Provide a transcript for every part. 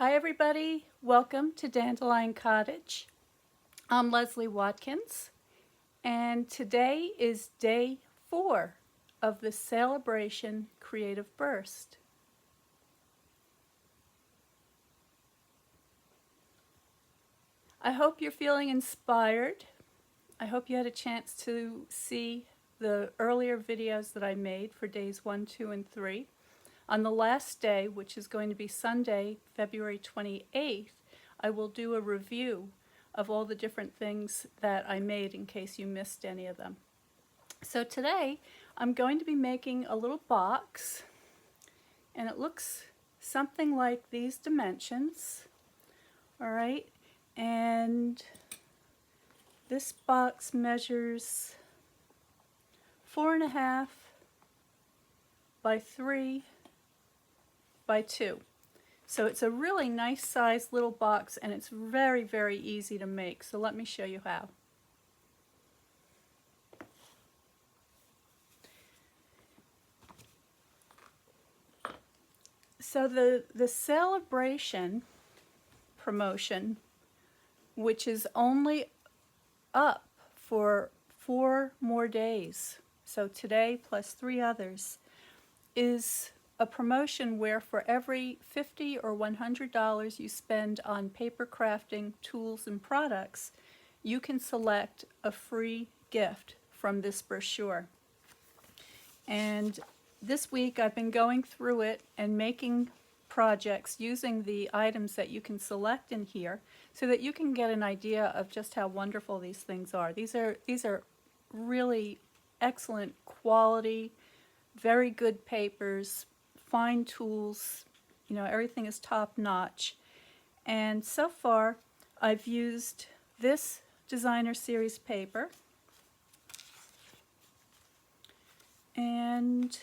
Hi everybody, welcome to Dandelion Cottage. I'm Leslie Watkins, and today is day 4 of the Sale-A-Bration Creative Burst. I hope you're feeling inspired. I hope you had a chance to see the earlier videos that I made for days 1, 2, and 3. On the last day, which is going to be Sunday, February 28th, I will do a review of all the different things that I made in case you missed any of them. So today, I'm going to be making a little box, and it looks something like these dimensions. All right, and this box measures 4.5 by 3 by 2. So it's a really nice sized little box, and it's very, very easy to make. So let me show you how. So the Sale-A-Bration promotion, which is only up for 4 more days, so today plus 3 others, is a promotion where for every $50 or $100 you spend on paper crafting tools and products, you can select a free gift from this brochure. And this week I've been going through it and making projects using the items that you can select in here so that you can get an idea of just how wonderful these things are. These are really excellent quality, very good papers, fine tools, you know, everything is top notch. And so far I've used this designer series paper, and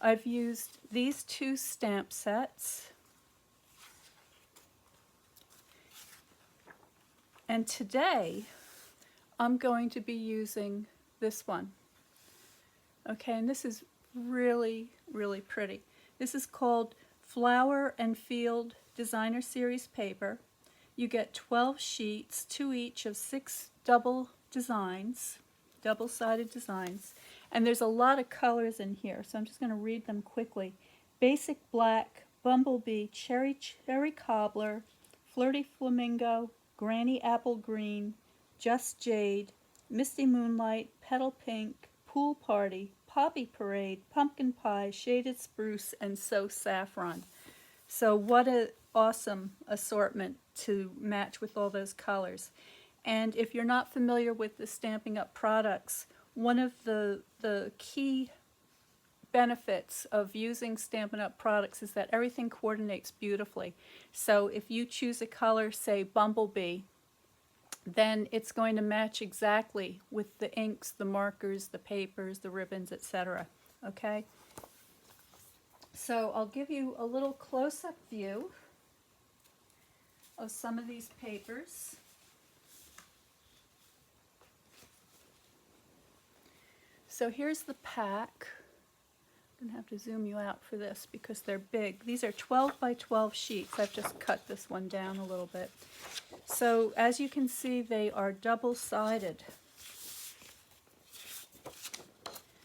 I've used these 2 stamp sets, and today I'm going to be using this one. Okay, and this is really, really pretty. This is called Flower and Field Designer Series paper. You get 12 sheets, 2 each of 6 double-sided designs, and there's a lot of colors in here, so I'm just going to read them quickly. Basic Black, Bumblebee, Cherry Cobbler, Flirty Flamingo, Granny Apple Green, Just Jade, Misty Moonlight, Petal Pink, Pool Party, Poppy Parade, Pumpkin Pie, Shaded Spruce, and So Saffron. So what an awesome assortment to match with all those colors. And if you're not familiar with the Stampin' Up! Products, one of the key benefits of using Stampin' Up! Products is that everything coordinates beautifully. So if you choose a color, say Bumblebee, then it's going to match exactly with the inks, the markers, the papers, the ribbons, etc. Okay? So I'll give you a little close-up view of some of these papers. So here's the pack. I'm going to have to zoom you out for this because they're big. These are 12 by 12 sheets. I've just cut this one down a little bit. So as you can see, they are double-sided.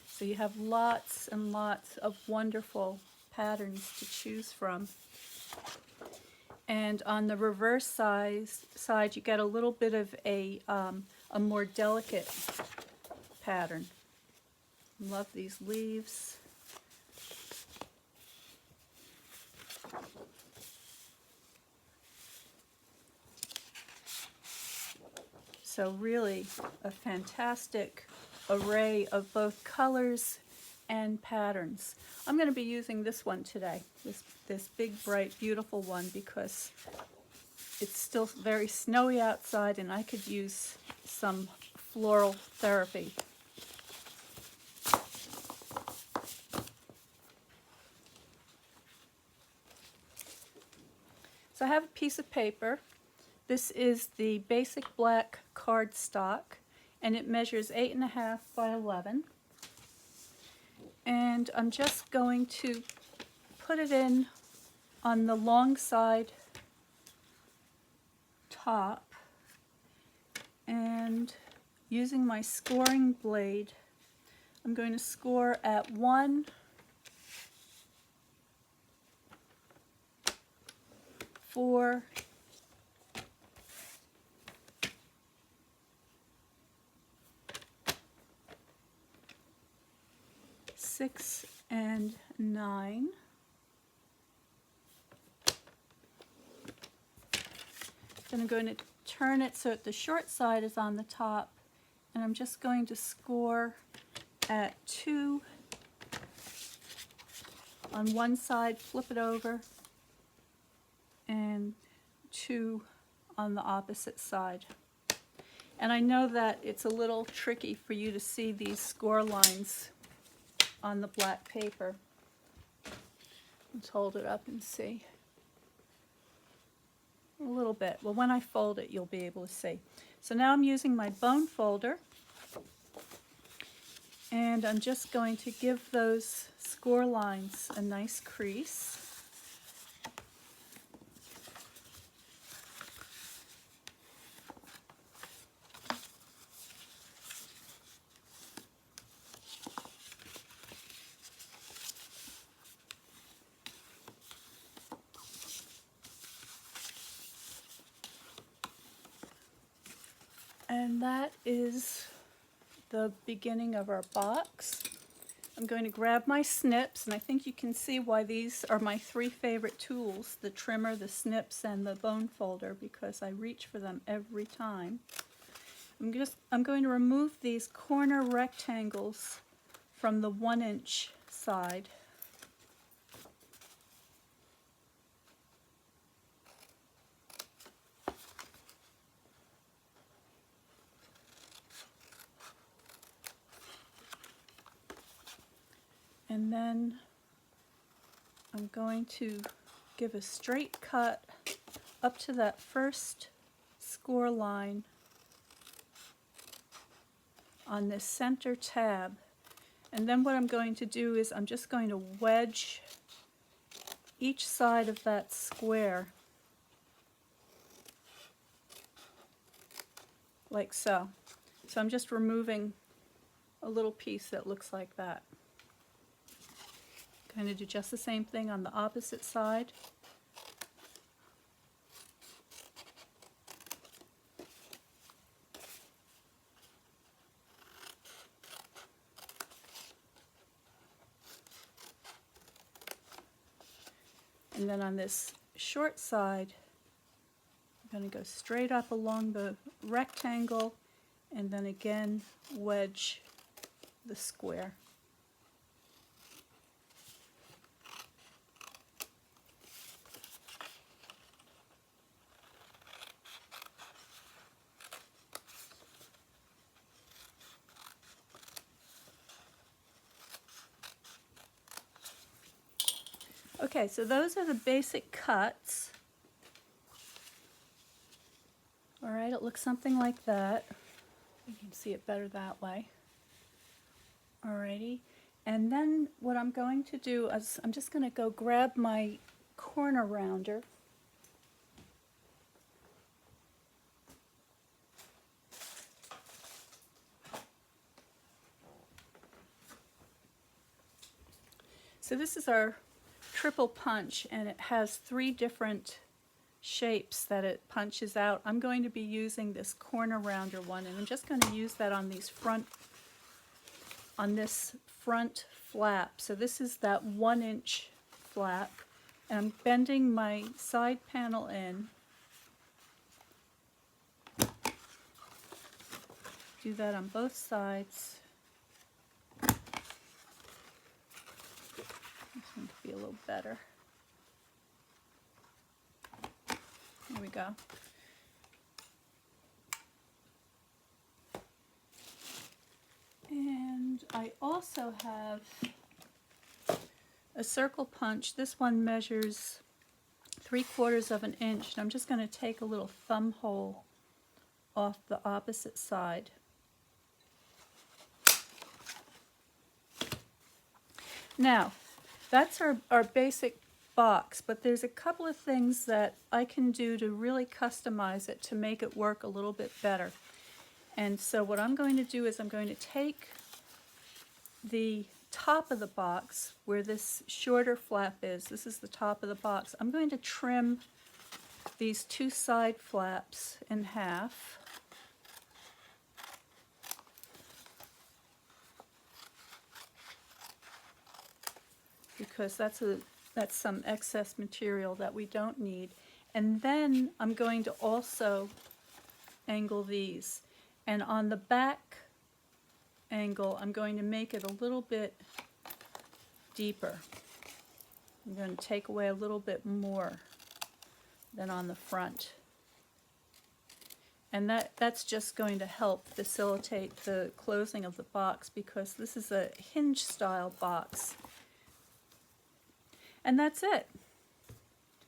So you have lots and lots of wonderful patterns to choose from. And on the reverse side, you get a little bit of a more delicate pattern. Love these leaves. So really a fantastic array of both colors and patterns. I'm going to be using this one today, this big, bright, beautiful one, because it's still very snowy outside and I could use some floral therapy. So I have a piece of paper. This is the Basic Black cardstock, and it measures 8.5 by 11. And I'm just going to put it in on the long side top, and using my scoring blade, I'm going to score at 1, 4, 6, and 9. Then I'm going to turn it so that the short side is on the top, and I'm just going to score at 2 on one side, flip it over, and 2 on the opposite side. And I know that it's a little tricky for you to see these score lines on the black paper. Let's hold it up and see. A little bit. Well, when I fold it, you'll be able to see. So now I'm using my bone folder, and I'm just going to give those score lines a nice crease. And that is the beginning of our box. I'm going to grab my snips, and I think you can see why these are my 3 favorite tools: the trimmer, the snips, and the bone folder, because I reach for them every time. I'm going to remove these corner rectangles from the 1-inch side. And then I'm going to give a straight cut up to that first score line on this center tab. And then what I'm going to do is I'm just going to wedge each side of that square like so. So I'm just removing a little piece that looks like that. Going to do just the same thing on the opposite side. And then on this short side, I'm going to go straight up along the rectangle and then again wedge the square. Okay, so those are the basic cuts. All right, it looks something like that. You can see it better that way. Alrighty, and then what I'm going to do is I'm just going to go grab my corner rounder. So this is our triple punch, and it has 3 different shapes that it punches out. I'm going to be using this corner rounder one, and I'm just going to use that on these this front flap. So this is that 1-inch flap, and I'm bending my side panel in. Do that on both sides. This one could be a little better. There we go. And I also have a circle punch. This one measures 3/4 of an inch, and I'm just going to take a little thumb hole off the opposite side. Now, that's our basic box, but there's a couple of things that I can do to really customize it to make it work a little bit better. And so what I'm going to do is I'm going to take the top of the box where this shorter flap is. This is the top of the box. I'm going to trim these two side flaps in half. Because that's some excess material that we don't need. And then I'm going to also angle these. And on the back angle, I'm going to make it a little bit deeper. I'm going to take away a little bit more than on the front. And that's just going to help facilitate the closing of the box, because this is a hinge style box. And that's it.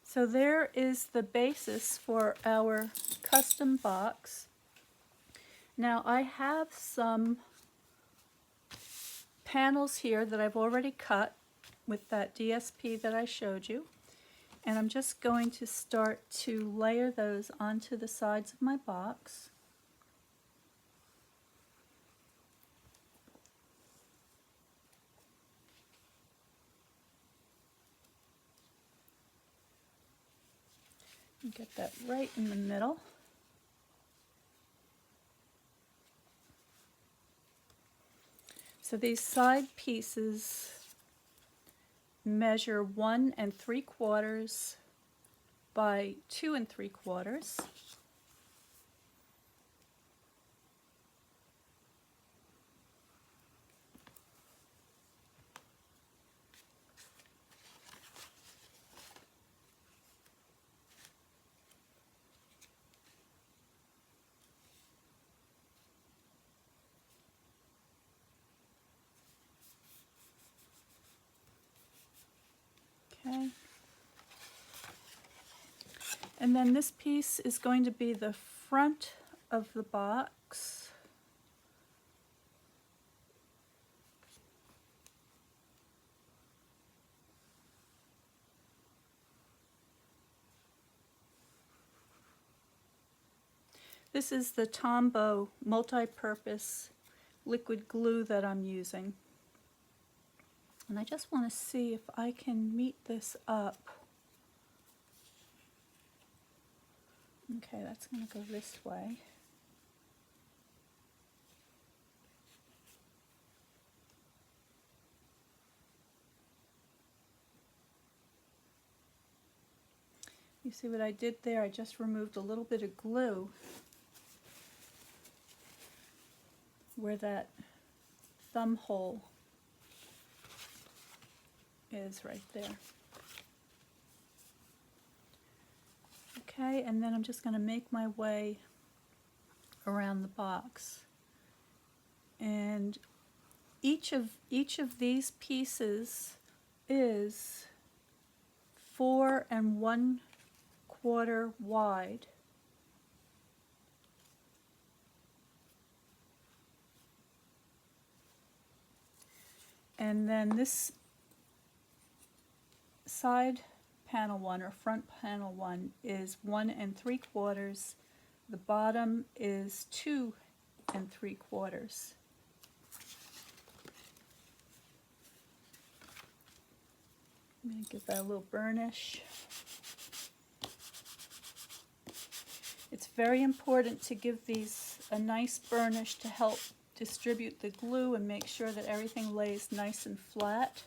So there is the basis for our custom box. Now I have some panels here that I've already cut with that DSP that I showed you. And I'm just going to start to layer those onto the sides of my box. And get that right in the middle. So these side pieces measure 1 3/4 by 2 3/4. Okay. And then this piece is going to be the front of the box. This is the Tombow multi-purpose liquid glue that I'm using. And I just want to see if I can meet this up. Okay, that's going to go this way. You see what I did there? I just removed a little bit of glue where that thumb hole is right there. Okay, and then I'm just going to make my way around the box. And each of these pieces is 4 1/4 wide. And then this side panel one or front panel one is 1 3/4. The bottom is 2 3/4. I'm going to give that a little burnish. It's very important to give these a nice burnish to help distribute the glue and make sure that everything lays nice and flat.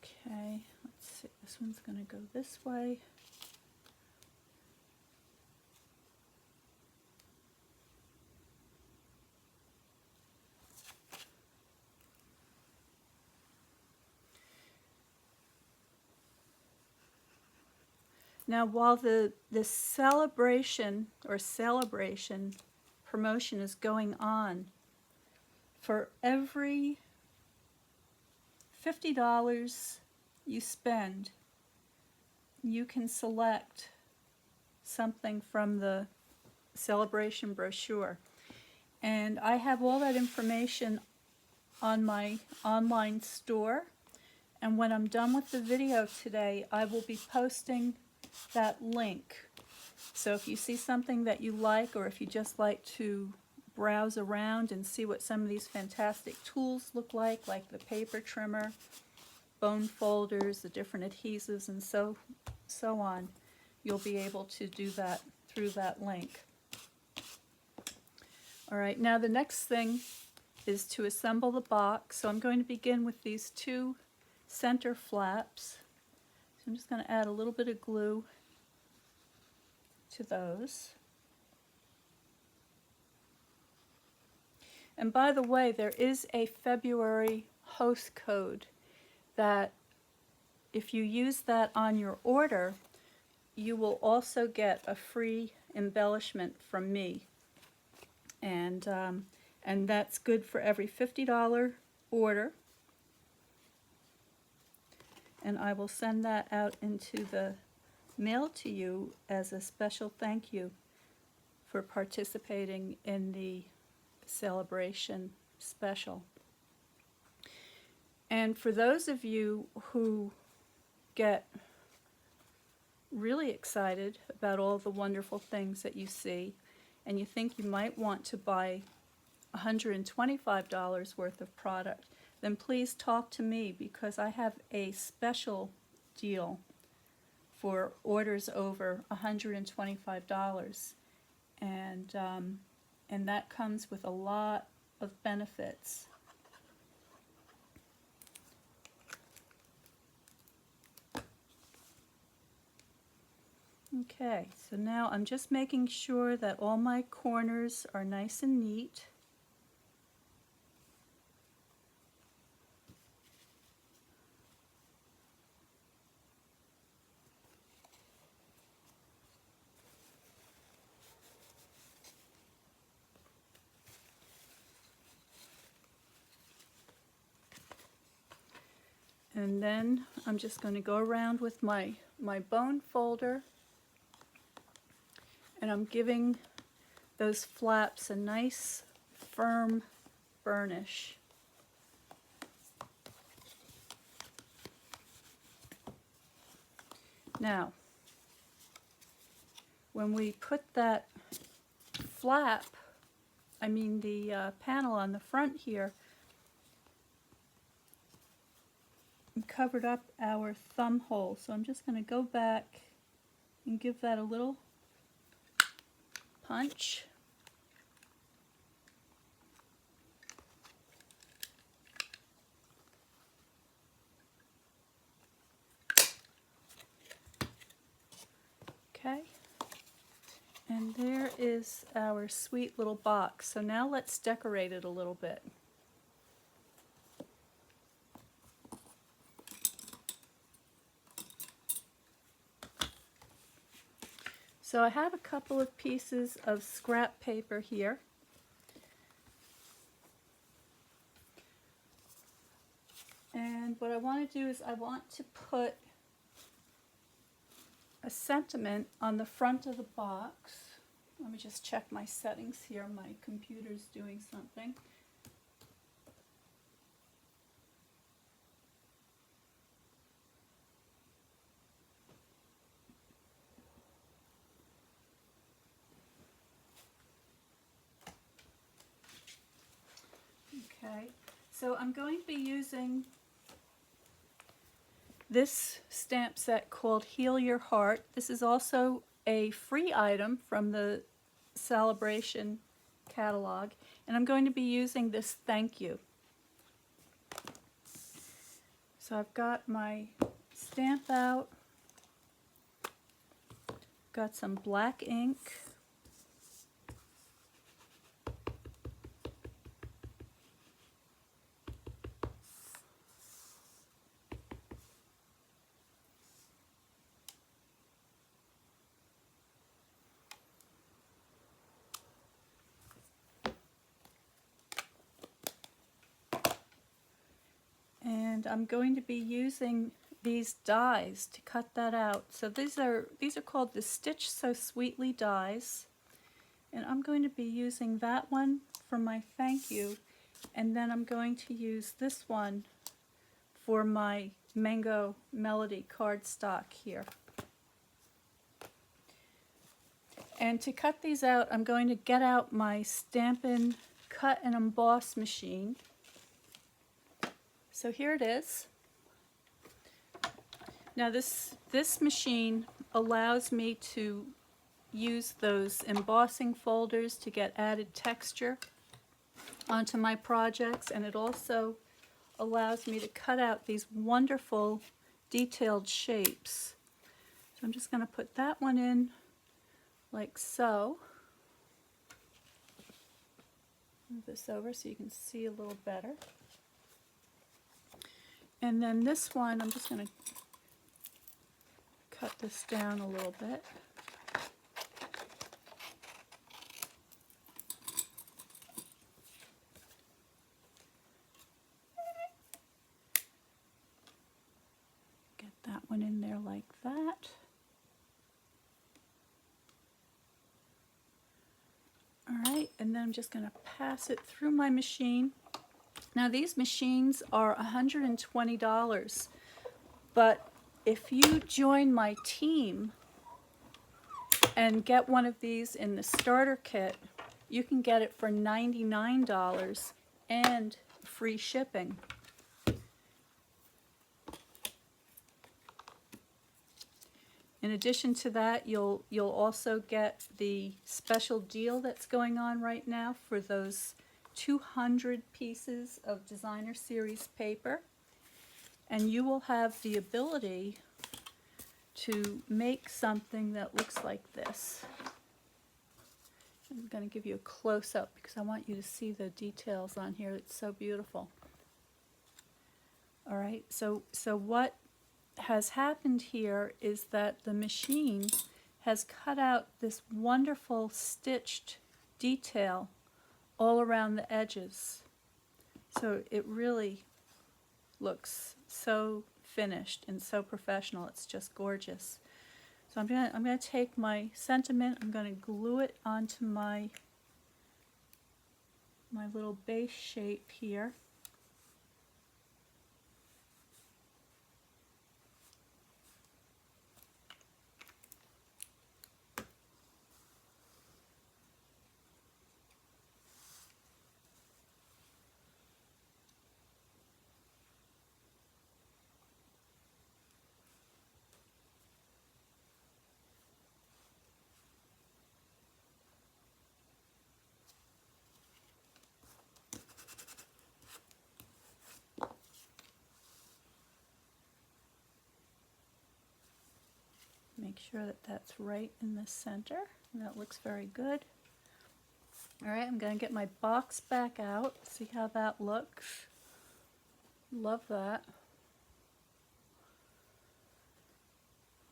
Okay, let's see, this one's going to go this way. Now, while the Sale-A-Bration or Sale-A-Bration promotion is going on, for every $50 you spend, you can select something from the Sale-A-Bration brochure. And I have all that information on my online store. And when I'm done with the video today, I will be posting that link. So if you see something that you like, or if you just like to browse around and see what some of these fantastic tools look like the paper trimmer, bone folders, the different adhesives, and so on, you'll be able to do that through that link. All right, now the next thing is to assemble the box. So I'm going to begin with these two center flaps. So I'm just going to add a little bit of glue to those. And by the way, there is a February host code that if you use that on your order, you will also get a free embellishment from me. And that's good for every $50 order. And I will send that out into the mail to you as a special thank you for participating in the Sale-A-Bration special. And for those of you who get really excited about all the wonderful things that you see, and you think you might want to buy $125 worth of product, then please talk to me, because I have a special deal for orders over $125, and that comes with a lot of benefits. Okay, so now I'm just making sure that all my corners are nice and neat. And then I'm just going to go around with my bone folder, and I'm giving those flaps a nice firm burnish. Now, when we put that flap, the panel on the front here, we covered up our thumb hole. So I'm just going to go back and give that a little punch. Okay, and there is our sweet little box. So now let's decorate it a little bit. So I have a couple of pieces of scrap paper here. And what I want to do is I want to put a sentiment on the front of the box. Let me just check my settings here. My computer's doing something. Okay, so I'm going to be using this stamp set called Heal Your Heart. This is also a free item from the Sale-A-Bration catalog, and I'm going to be using this thank you. So I've got my stamp out, got some black ink, and I'm going to be using these dies to cut that out. So these are called the Stitch So Sweetly dies, and I'm going to be using that one for my thank you, and then I'm going to use this one for my Mango Melody cardstock here. And to cut these out, I'm going to get out my Stampin' Cut and Emboss machine. So here it is. Now this machine allows me to use those embossing folders to get added texture onto my projects, and it also allows me to cut out these wonderful detailed shapes. So I'm just going to put that one in like so. Move this over so you can see a little better. And then this one, I'm just going to cut this down a little bit. Get that one in there like that. Alright, and then I'm just going to pass it through my machine. Now these machines are $120, but if you join my team and get one of these in the starter kit, you can get it for $99 and free shipping. In addition to that, you'll also get the special deal that's going on right now for those 200 pieces of designer series paper, and you will have the ability to make something that looks like this. I'm going to give you a close-up because I want you to see the details on here. It's so beautiful. All right, so what has happened here is that the machine has cut out this wonderful stitched detail all around the edges. So it really looks so finished and so professional. It's just gorgeous. So I'm gonna take my sentiment, I'm gonna glue it onto my little base shape here. Make sure that that's right in the center. And that looks very good. Alright, I'm going to get my box back out, see how that looks. Love that.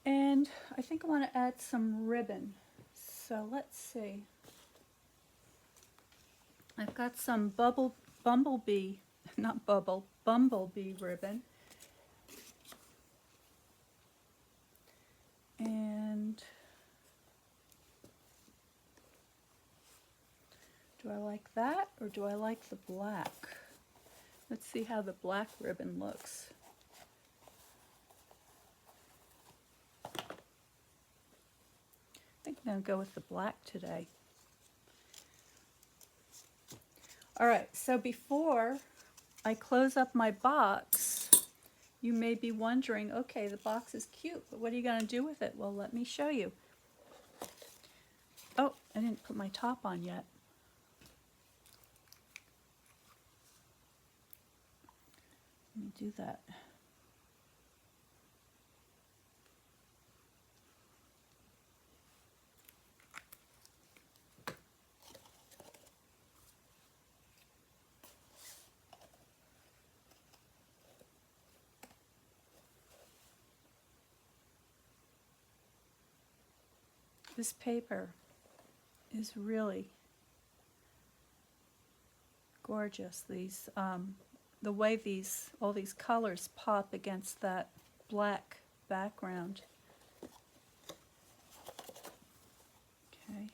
And I think I want to add some ribbon. So let's see. I've got some bumblebee ribbon. And do I like that or do I like the black? Let's see how the black ribbon looks. I think I'm going to go with the black today. Alright, so before I close up my box, you may be wondering, okay, the box is cute, but what are you going to do with it? Well, let me show you. Oh, I didn't put my top on yet. Let me do that. This paper is really gorgeous. These, the way all these colors pop against that black background. Okay.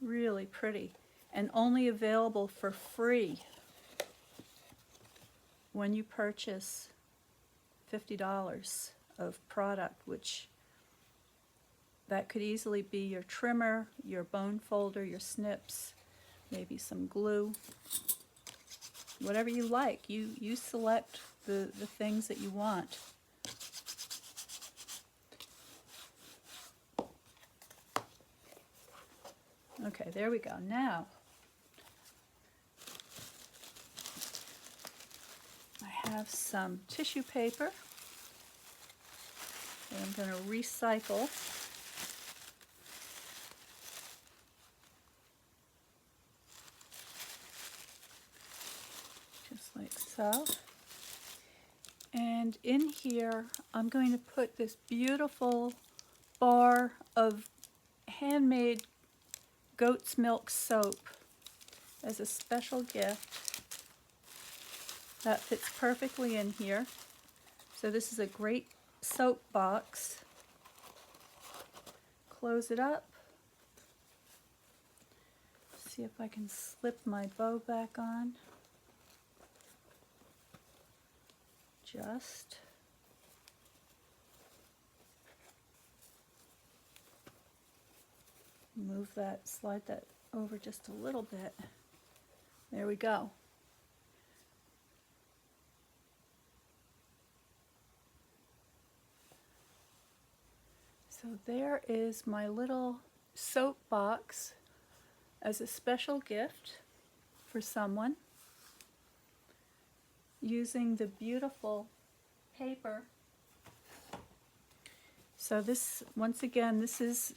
Really pretty, and only available for free when you purchase $50 of product, which that could easily be your trimmer, your bone folder, your snips, maybe some glue, whatever you like. You select the things that you want. Okay, there we go. Now, I have some tissue paper that I'm going to recycle. Just like so. And in here, I'm going to put this beautiful bar of handmade goat's milk soap as a special gift. That fits perfectly in here. So this is a great soap box. Close it up. See if I can slip my bow back on. Just. Move that, slide that over just a little bit. There we go. So there is my little soap box as a special gift for someone, using the beautiful paper. So this, once again, this is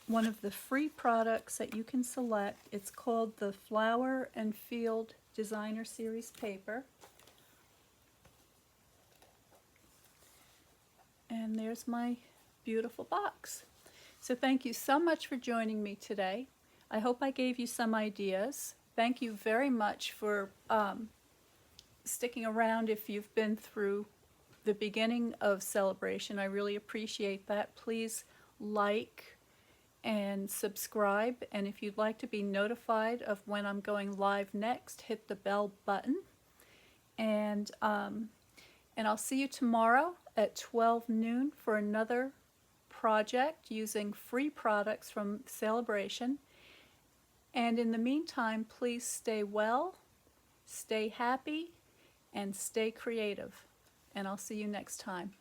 one of the free products that you can select. It's called the Flower and Field Designer Series paper. And there's my beautiful box. So thank you so much for joining me today. I hope I gave you some ideas. Thank you very much for sticking around if you've been through the beginning of Sale-A-Bration. I really appreciate that. Please like and subscribe, and if you'd like to be notified of when I'm going live next, hit the bell button. And I'll see you tomorrow at 12 noon for another project using free products from Sale-A-Bration. And in the meantime, please stay well, stay happy, and stay creative. And I'll see you next time.